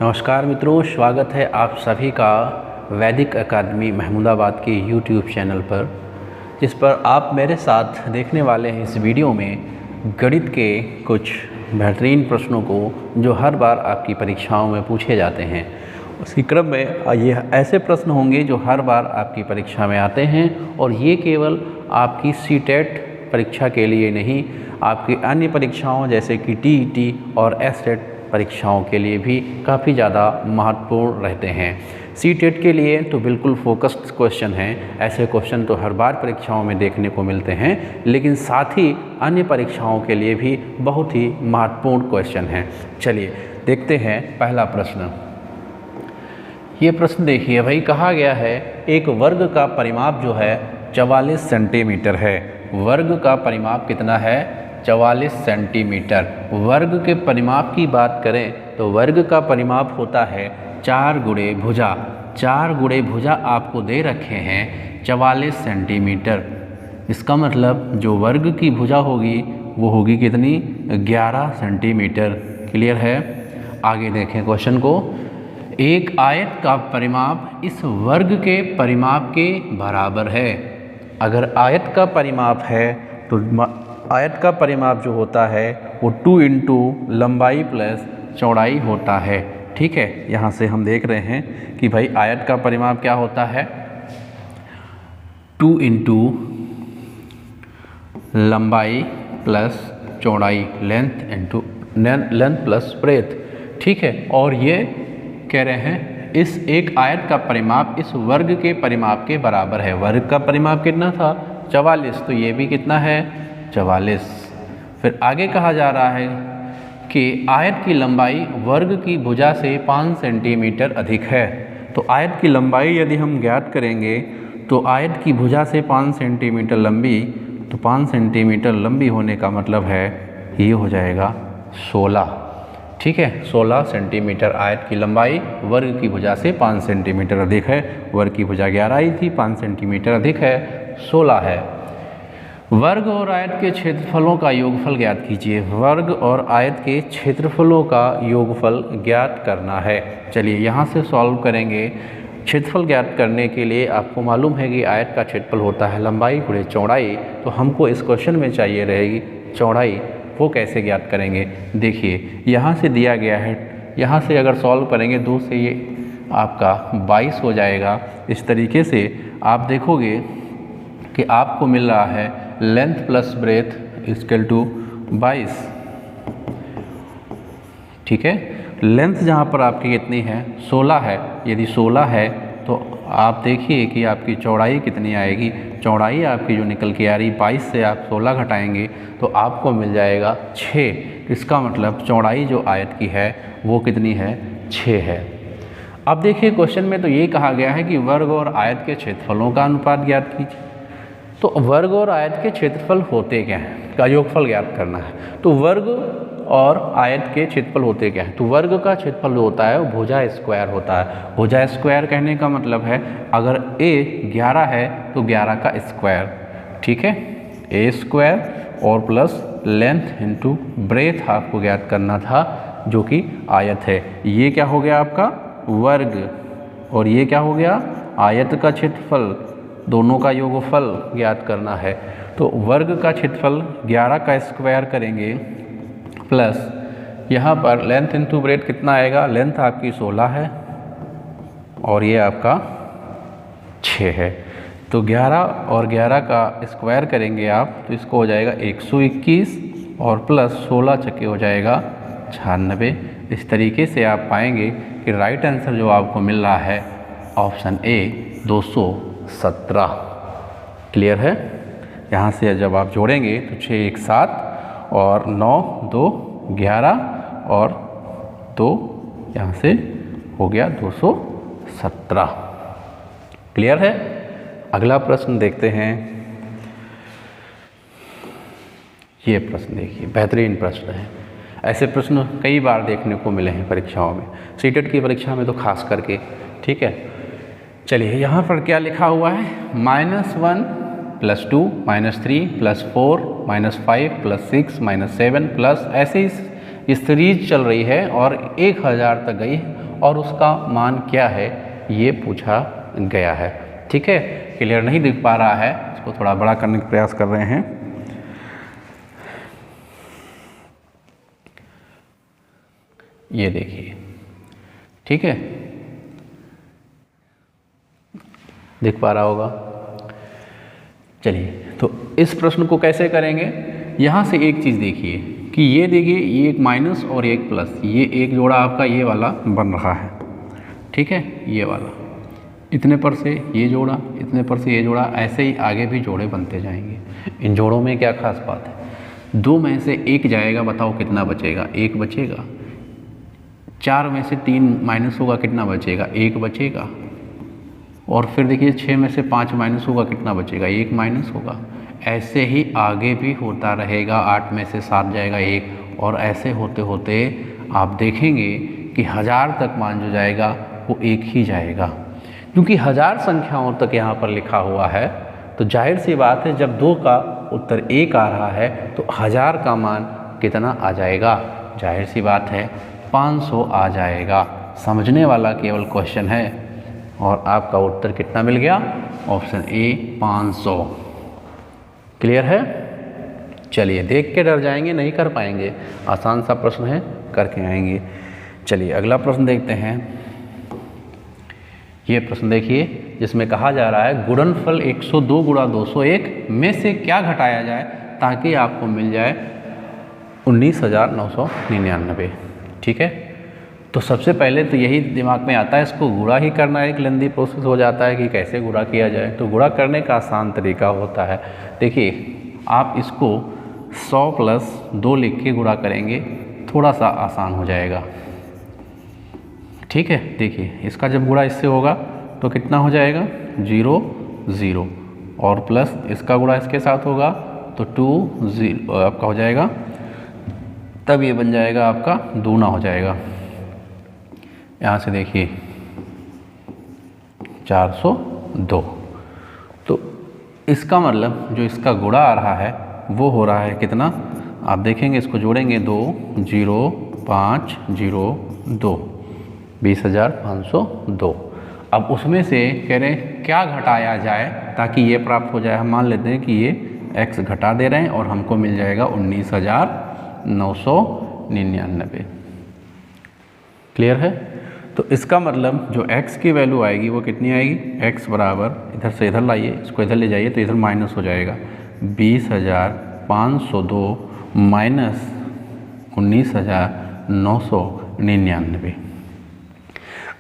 नमस्कार मित्रों, स्वागत है आप सभी का वैदिक अकादमी महमूदाबाद के YouTube चैनल पर, जिस पर आप मेरे साथ देखने वाले हैं इस वीडियो में गणित के कुछ बेहतरीन प्रश्नों को जो हर बार आपकी परीक्षाओं में पूछे जाते हैं। उसी क्रम में ये ऐसे प्रश्न होंगे जो हर बार आपकी परीक्षा में आते हैं और ये केवल आपकी सीटेट परीक्षा के लिए नहीं, आपकी अन्य परीक्षाओं जैसे कि टीईटी और एसटेट परीक्षाओं के लिए भी काफ़ी ज़्यादा महत्वपूर्ण रहते हैं। सीटेट के लिए तो बिल्कुल फोकस्ड क्वेश्चन हैं, ऐसे क्वेश्चन तो हर बार परीक्षाओं में देखने को मिलते हैं, लेकिन साथ ही अन्य परीक्षाओं के लिए भी बहुत ही महत्वपूर्ण क्वेश्चन हैं। चलिए देखते हैं पहला प्रश्न। ये प्रश्न देखिए भाई, कहा गया है एक वर्ग का परिमाप जो है 44 सेंटीमीटर है। वर्ग का परिमाप कितना है? 44 सेंटीमीटर। वर्ग के परिमाप की बात करें तो वर्ग का परिमाप होता है 4 गुणे भुजा। 4 गुणे भुजा आपको दे रखे हैं 44 सेंटीमीटर। इसका मतलब जो वर्ग की भुजा होगी वो होगी कितनी? 11 सेंटीमीटर। क्लियर है? आगे देखें क्वेश्चन को। एक आयत का परिमाप इस वर्ग के परिमाप के बराबर है। अगर आयत का परिमाप है तो आयत का परिमाप जो होता है वो 2 इंटू लंबाई प्लस चौड़ाई होता है। ठीक है, यहाँ से हम देख रहे हैं कि भाई आयत का परिमाप क्या होता है? 2 इंटू लंबाई प्लस चौड़ाई, लेंथ प्लस ब्रेथ। ठीक है, और ये कह रहे हैं इस एक आयत का परिमाप इस वर्ग के परिमाप के बराबर है। वर्ग का परिमाप कितना था? 44, तो ये भी कितना है? 44। फिर आगे कहा जा रहा है कि आयत की लंबाई वर्ग की भुजा से 5 सेंटीमीटर अधिक है। तो आयत की लंबाई यदि हम ज्ञात करेंगे तो आयत की भुजा से 5 सेंटीमीटर लंबी, तो 5 सेंटीमीटर लंबी होने का मतलब है ये हो जाएगा 16। ठीक है, 16 सेंटीमीटर आयत की लंबाई वर्ग की भुजा से 5 सेंटीमीटर अधिक है। वर्ग की भुजा 11 ही थी, 5 सेंटीमीटर अधिक है, 16 है। वर्ग और आयत के क्षेत्रफलों का योगफल ज्ञात कीजिए। वर्ग और आयत के क्षेत्रफलों का योगफल ज्ञात करना है। चलिए यहाँ से सॉल्व करेंगे। क्षेत्रफल ज्ञात करने के लिए आपको मालूम है कि आयत का क्षेत्रफल होता है लंबाई गुणे चौड़ाई, तो हमको इस क्वेश्चन में चाहिए रहेगी चौड़ाई। वो कैसे ज्ञात करेंगे? देखिए यहाँ से दिया गया है, यहाँ से अगर सॉल्व करेंगे 2 से ये आपका 22 हो जाएगा। इस तरीके से आप देखोगे कि आपको मिल रहा है length plus breadth equal to 22। ठीक है, लेंथ जहाँ पर आपकी कितनी है? 16 है। यदि 16 है तो आप देखिए कि आपकी चौड़ाई कितनी आएगी। चौड़ाई आपकी जो निकल के आ रही 22 से आप 16 घटाएंगे तो आपको मिल जाएगा 6। इसका मतलब चौड़ाई जो आयत की है वो कितनी है? 6 है। अब देखिए क्वेश्चन में तो ये कहा गया है कि वर्ग और आयत के क्षेत्रफलों का अनुपात ज्ञात कीजिए। तो वर्ग और आयत के क्षेत्रफल होते क्या हैं का योगफल ज्ञात करना है। तो वर्ग और आयत के क्षेत्रफल होते क्या हैं? तो वर्ग का क्षेत्रफल जो होता है वो भुजा स्क्वायर होता है। भुजा स्क्वायर कहने का मतलब है अगर a 11 है तो 11 का स्क्वायर। ठीक है, a स्क्वायर और प्लस लेंथ इंटू ब्रेथ आपको ज्ञात करना था जो कि आयत है। ये क्या हो गया आपका? वर्ग, और ये क्या हो गया? आयत का क्षेत्रफल। दोनों का योगफल ज्ञात करना है। तो वर्ग का क्षेत्रफल 11 का स्क्वायर करेंगे प्लस यहाँ पर लेंथ इंटू ब्रेथ कितना आएगा? लेंथ आपकी 16 है और ये आपका 6 है। तो 11 और 11 का स्क्वायर करेंगे आप तो इसको हो जाएगा 121 और प्लस 16 चक्के हो जाएगा 96। इस तरीके से आप पाएंगे कि राइट आंसर जो आपको मिल रहा है ऑप्शन ए 217। क्लियर है? यहाँ से जब आप जोड़ेंगे तो 6 1 7 और 9 2 11 और 2 यहाँ से हो गया 217। क्लियर है? अगला प्रश्न देखते हैं। ये प्रश्न देखिए, बेहतरीन प्रश्न है। ऐसे प्रश्न कई बार देखने को मिले हैं परीक्षाओं में, सीटेट की परीक्षा में तो खास करके। ठीक है, चलिए यहाँ पर क्या लिखा हुआ है? -1 + 2 -3 + 4 -5 + 6 -7 प्लस ऐसे ही सीरीज चल रही है और 1000 तक गई और उसका मान क्या है ये पूछा गया है। ठीक है, क्लियर नहीं दिख पा रहा है, इसको थोड़ा बड़ा करने का प्रयास कर रहे हैं। ये देखिए, ठीक है, दिख पा रहा होगा। चलिए, तो इस प्रश्न को कैसे करेंगे, यहाँ से एक चीज़ देखिए कि ये देखिए, ये एक माइनस और एक प्लस, ये एक जोड़ा आपका ये वाला बन रहा है। ठीक है, ये वाला इतने पर से ये जोड़ा, इतने पर से ये जोड़ा, ऐसे ही आगे भी जोड़े बनते जाएंगे। इन जोड़ों में क्या खास बात है, 2 में से 1 जाएगा, बताओ कितना बचेगा, 1 बचेगा। 4 में से 3 माइनस होगा, कितना बचेगा, 1 बचेगा। और फिर देखिए 6 में से 5 माइनस होगा, कितना बचेगा, 1 माइनस होगा। ऐसे ही आगे भी होता रहेगा, 8 में से 7 जाएगा 1, और ऐसे होते होते आप देखेंगे कि 1000 तक मान जो जाएगा वो 1 ही जाएगा। क्योंकि 1000 संख्याओं तक यहाँ पर लिखा हुआ है, तो जाहिर सी बात है जब 2 का उत्तर 1 आ रहा है तो 1000 का मान कितना आ जाएगा, जाहिर सी बात है 500 आ जाएगा। समझने वाला केवल क्वेश्चन है, और आपका उत्तर कितना मिल गया, ऑप्शन ए 500। क्लियर है। चलिए, देख के डर जाएंगे, नहीं कर पाएंगे, आसान सा प्रश्न है, करके आएंगे। चलिए अगला प्रश्न देखते हैं। ये प्रश्न देखिए, जिसमें कहा जा रहा है गुणनफल 102 गुणा 201 में से क्या घटाया जाए ताकि आपको मिल जाए 19,999। ठीक है, तो सबसे पहले तो यही दिमाग में आता है, इसको गुणा ही करना एक लंबी प्रोसेस हो जाता है कि कैसे गुणा किया जाए। तो गुणा करने का आसान तरीका होता है, देखिए आप इसको 100 प्लस 2 लिख के गुणा करेंगे, थोड़ा सा आसान हो जाएगा। ठीक है, देखिए इसका जब गुणा इससे होगा तो कितना हो जाएगा, 0 0, और प्लस इसका गुणा इसके साथ होगा तो 2 0 आपका हो जाएगा, तब ये बन जाएगा आपका दूना हो जाएगा। यहाँ से देखिए 402, तो इसका मतलब जो इसका गुणा आ रहा है वो हो रहा है कितना, आप देखेंगे इसको जोड़ेंगे 2 0 5 0 2, 20,502। अब उसमें से कह रहे हैं क्या घटाया जाए ताकि ये प्राप्त हो जाए। हम मान लेते हैं कि ये x घटा दे रहे हैं और हमको मिल जाएगा 19,999। क्लियर है। तो इसका मतलब जो x की वैल्यू आएगी वो कितनी आएगी, x बराबर, इधर से इधर लाइए, इसको इधर ले जाइए तो इधर माइनस हो जाएगा, 20,502 माइनस 19,999।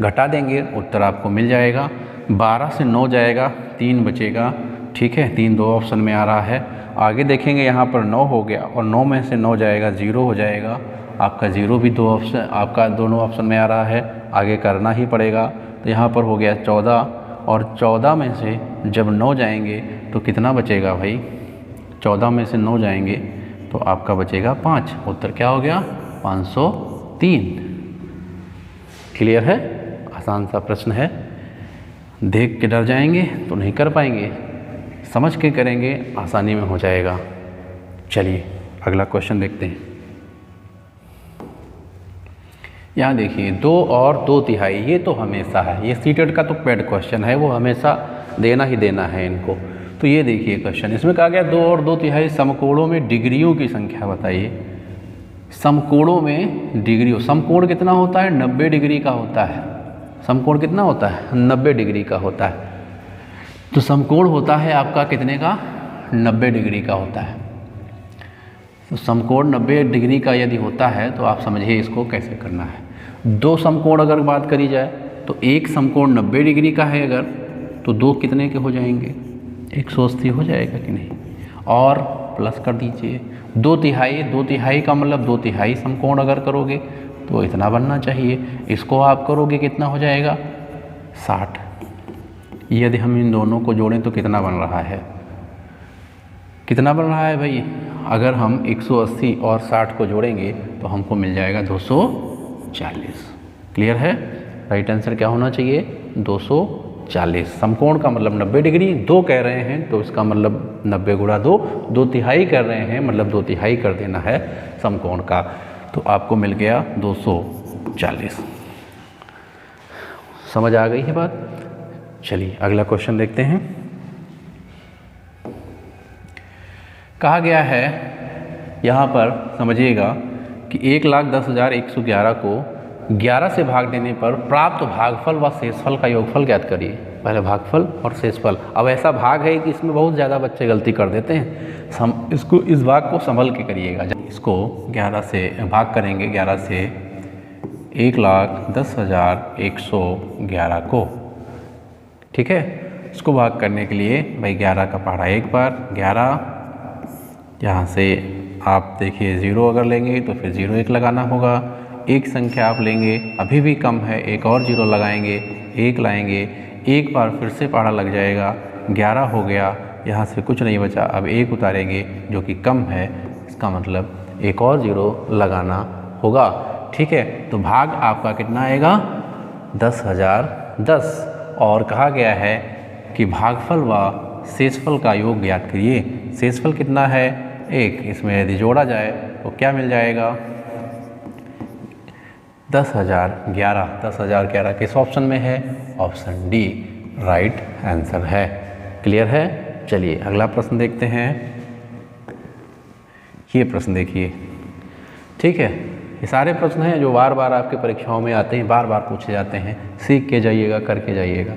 घटा देंगे, उत्तर आपको मिल जाएगा। 12 से 9 जाएगा, 3 बचेगा। ठीक है, 3 2 ऑप्शन में आ रहा है। आगे देखेंगे यहाँ पर 9 हो गया, और 9 में से 9 जाएगा 0 हो जाएगा। आपका 0 भी 2 ऑप्शन, आपका दोनों ऑप्शन में आ रहा है, आगे करना ही पड़ेगा। तो यहाँ पर हो गया 14, और 14 में से जब 9 जाएंगे तो कितना बचेगा भाई, 14 में से 9 जाएंगे तो आपका बचेगा 5। उत्तर क्या हो गया, 503। क्लियर है, आसान सा प्रश्न है। देख के डर जाएंगे तो नहीं कर पाएंगे, समझ के करेंगे आसानी में हो जाएगा। चलिए अगला क्वेश्चन देखते हैं। यहाँ देखिए 2 और 2 तिहाई, ये तो हमेशा है, ये सीटेट का तो पेड क्वेश्चन है, वो हमेशा देना ही देना है इनको। तो ये देखिए क्वेश्चन, इसमें कहा गया 2 और 2 तिहाई समकोणों में डिग्रियों की संख्या बताइए। समकोणों में डिग्री, समकोण कितना होता है, 90 डिग्री का होता है। समकोण कितना होता है, 90 डिग्री का होता है। तो समकोण होता है आपका कितने का, 90 डिग्री का होता है। तो समकोण 90 डिग्री का यदि होता है तो आप समझिए इसको कैसे करना है। 2 समकोण अगर बात करी जाए तो एक समकोण 90 डिग्री का है अगर, तो 2 कितने के हो जाएंगे, 180 हो जाएगा कि नहीं, और प्लस कर दीजिए 2 तिहाई। 2 तिहाई का मतलब 2 तिहाई समकोण अगर करोगे तो इतना बनना चाहिए, इसको आप करोगे कितना हो जाएगा, 60। यदि हम इन दोनों को जोड़ें तो कितना बन रहा है, कितना बन रहा है भाई, अगर हम 180 और 60 को जोड़ेंगे तो हमको मिल जाएगा 240। क्लियर है, राइट आंसर क्या होना चाहिए, 240। समकोण का मतलब 90 डिग्री, 2 कह रहे हैं तो इसका मतलब 90 गुणा 2, 2 तिहाई कर रहे हैं मतलब 2 तिहाई कर देना है समकोण का, तो आपको मिल गया 240। समझ आ गई है बात। चलिए अगला क्वेश्चन देखते हैं। कहा गया है यहाँ पर समझिएगा कि 1,10,111 को 11 से भाग देने पर प्राप्त भागफल व शेषफल का योगफल ज्ञात करिए। पहले भागफल और शेषफल। अब ऐसा भाग है कि इसमें बहुत ज़्यादा बच्चे गलती कर देते हैं, इस भाग को संभल के करिएगा। इसको 11 से भाग करेंगे, 11 से 1,10,111 को, ठीक है। इसको भाग करने के लिए भाई 11 का पहाड़ा एक बार, 11 यहाँ से आप देखिए 0 अगर लेंगे तो फिर 0 1 लगाना होगा। एक संख्या आप लेंगे अभी भी कम है, एक और 0 लगाएंगे, 1 लाएंगे, एक बार फिर से पहाड़ा लग जाएगा, 11 हो गया, यहाँ से कुछ नहीं बचा, अब 1 उतारेंगे जो कि कम है, इसका मतलब एक और 0 लगाना होगा, ठीक है। तो भाग आपका कितना आएगा 10,010। और कहा गया है कि भागफल व शेषफल का योग ज्ञात करिए। शेषफल कितना है 1, इसमें यदि जोड़ा जाए तो क्या मिल जाएगा 10,011। 10,011 किस ऑप्शन में है? ऑप्शन डी राइट आंसर है। क्लियर है। चलिए अगला प्रश्न देखते हैं। ये प्रश्न देखिए, ठीक है। ये सारे प्रश्न हैं जो बार बार आपके परीक्षाओं में आते हैं, बार बार पूछे जाते हैं, सीख के जाइएगा, करके जाइएगा।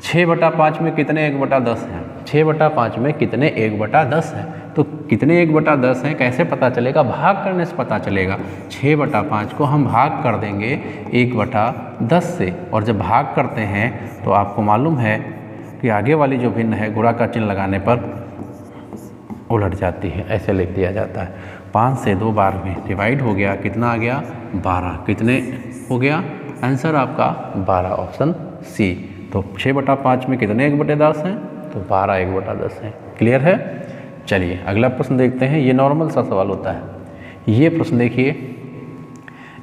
6/5 में कितने 1/10 हैं? 6/5 में कितने 1/10 हैं? तो कितने 1/10 हैं कैसे पता चलेगा? भाग करने से पता चलेगा। 6/5 को हम भाग कर देंगे 1/10 से, और जब भाग करते हैं तो आपको मालूम है कि आगे वाली जो भिन्न है गुणा का चिन्ह लगाने पर उलट जाती है, ऐसे लिख दिया जाता है। 5 से 2 बार में डिवाइड हो गया, कितना आ गया 12। कितने हो गया आंसर आपका 12, ऑप्शन सी। तो 6/5 में कितने 1/10 हैं? तो 12 1/10 हैं। क्लियर है। चलिए अगला प्रश्न देखते हैं। ये नॉर्मल सा सवाल होता है। ये प्रश्न देखिए,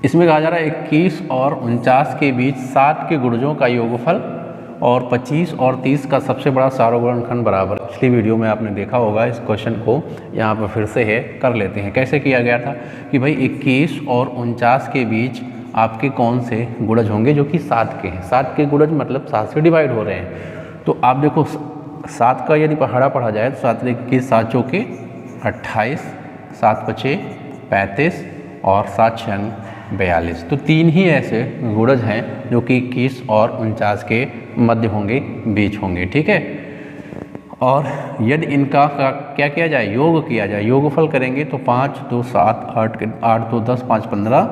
इसमें कहा जा रहा है 21 और 49 के बीच 7 के गुणजों का योगफल और 25 और 30 का सबसे बड़ा सार्वगुणनखंड बराबर। पिछली वीडियो में आपने देखा होगा, इस क्वेश्चन को यहाँ पर फिर से है, कर लेते हैं। कैसे किया गया था कि भाई 21 और 49 के बीच आपके कौन से गुणज होंगे जो कि 7 के हैं। 7 के गुणज मतलब 7 से डिवाइड हो रहे हैं। तो आप देखो 7 का यदि पहाड़ा पढ़ा जाए तो 7 के 7 चौके 28, 7 पचे 35 और 7 छन 42। तो 3 ही ऐसे गुणज हैं जो कि 21 और 49 के मध्य होंगे, बीच होंगे, ठीक है। और यदि इनका क्या किया जाए? योग किया जाए। योगफल करेंगे तो 5 2 7 8 2 10 5 15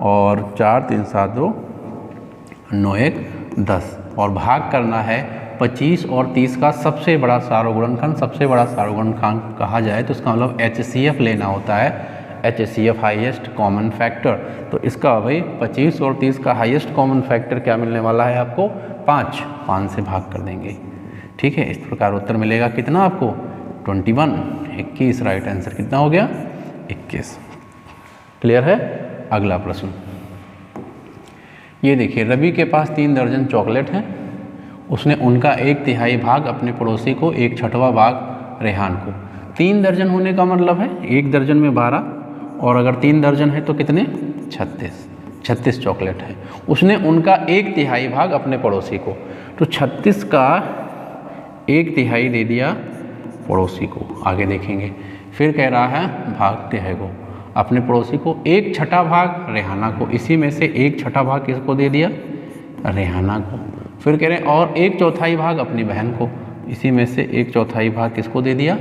और 4 3 7 2 9 1 10। और भाग करना है 25 और 30 का सबसे बड़ा सार्वगुणनखंड। सबसे बड़ा सार्वगुणनखंड कहा जाए तो इसका मतलब HCF लेना होता है, HCF हाईएस्ट कॉमन फैक्टर। तो इसका भाई 25 और 30 का हाईएस्ट कॉमन फैक्टर क्या मिलने वाला है आपको? 5 से भाग कर देंगे, ठीक है। इस प्रकार उत्तर मिलेगा कितना आपको? 21 21 राइट आंसर कितना हो गया? 21। क्लियर है। अगला प्रश्न ये देखिए, रवि के पास 3 दर्जन चॉकलेट हैं। उसने उनका 1/3 भाग अपने पड़ोसी को, 1/6वां भाग रेहान को। 3 दर्जन होने का मतलब है 1 दर्जन में 12, और अगर 3 दर्जन है तो कितने? 36 चॉकलेट है। उसने उनका 1/3 भाग अपने पड़ोसी को, तो 36 का 1/3 दे दिया पड़ोसी को। आगे देखेंगे, फिर कह रहा है भाग तिहाई को, अपने पड़ोसी को 1/6 भाग रेहाना को। इसी में से 1/6 भाग किसको दे दिया? रेहाना को। फिर कह रहे हैं और 1/4 भाग अपनी बहन को। इसी में से 1/4 भाग किसको दे दिया?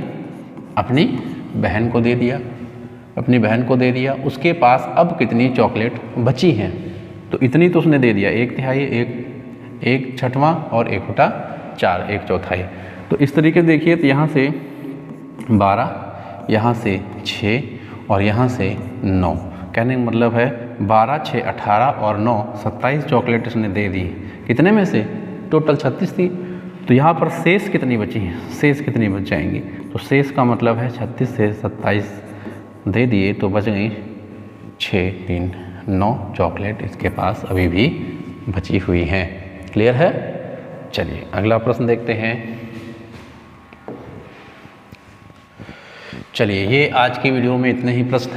अपनी बहन को दे दिया, अपनी बहन को दे दिया। उसके पास अब कितनी चॉकलेट बची हैं? तो इतनी तो उसने दे दिया, 1/3, 1/6वां और 1/4, 1/4। तो इस तरीके से देखिए, तो यहाँ से 12, यहाँ से 6 और यहाँ से 9। कहने का मतलब है 12 6 18 और 9 27 चॉकलेट इसने दे दी। कितने में से? टोटल 36 थी। तो यहाँ पर शेष कितनी बची हैं? शेष कितनी बच जाएंगी? तो शेष का मतलब है 36 से 27 दे दिए तो बच गई 6 3 9 चॉकलेट इसके पास अभी भी बची हुई हैं। क्लियर है। चलिए अगला प्रश्न देखते हैं। चलिए ये आज की वीडियो में इतने ही प्रश्न,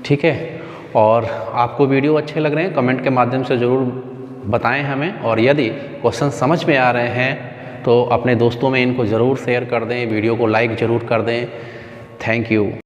ठीक है। और आपको वीडियो अच्छे लग रहे हैं कमेंट के माध्यम से ज़रूर बताएं हमें, और यदि क्वेश्चन समझ में आ रहे हैं तो अपने दोस्तों में इनको ज़रूर शेयर कर दें, वीडियो को लाइक ज़रूर कर दें। Thank you.